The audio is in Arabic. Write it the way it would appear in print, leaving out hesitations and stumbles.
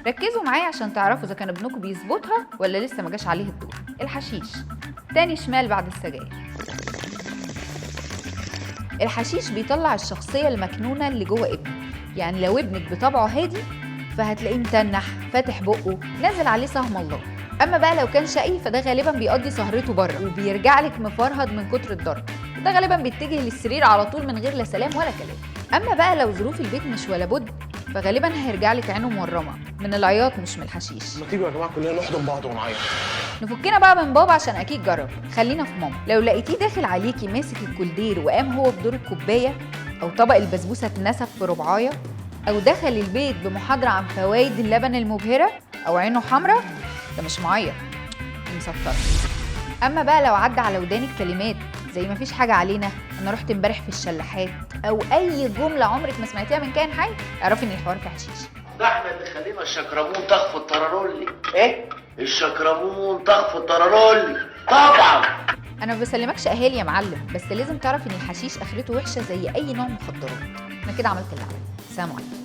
ركزوا معايا عشان تعرفوا اذا كان ابنكم بيظبطها ولا لسه ما جاش عليه الدور. الحشيش تاني شمال بعد السجاير. الحشيش بيطلع الشخصيه المكنونه اللي جوه ابنك. يعني لو ابنك بطبعه هادي فهتلاقيه متنح فاتح بقه نازل عليه سهم الله. اما بقى لو كان شقي فده غالبا بيقضي سهرته بره وبيرجع لك مفرهد من كتر الضرب. ده غالبا بيتجه للسرير على طول من غير لا سلام ولا كلام. اما بقى لو ظروف البيت مش ولا بد فغالبا هيرجع لك عينه مورمه من العياط مش من الحشيش. ما تيجوا يا جماعه كلنا نحضن بعض ونعيط. نفكنا بقى من بابا عشان اكيد جرب. خلينا في ماما. لو لقيتيه داخل عليكي ماسك الكولدير وقام هو بدور الكوبايه، او طبق البسبوسه اتنسف في ربعايه، او دخل البيت بمحاضره عن فوائد اللبن المبهره، او عينه حمراء، ده مش معيط، دي مسطره. اما بقى لو عدى على ودانك كلمات زي مفيش حاجه علينا، انا رحت امبارح في الشلاحات، او اي جمله عمرك ما سمعتيها من كائن حي، اعرفي ان الحوار في حشيش. ده احنا اللي خلينا الشكرمون طخ الطرارولي. ايه؟ الشكرمون طخ الطرارولي طبعا. انا ما بسلمكش اهالي يا معلم، بس لازم تعرف ان الحشيش اخرته وحشه زي اي نوع مخدرات. انا كده عملت اللي عليا. سلام عليكم.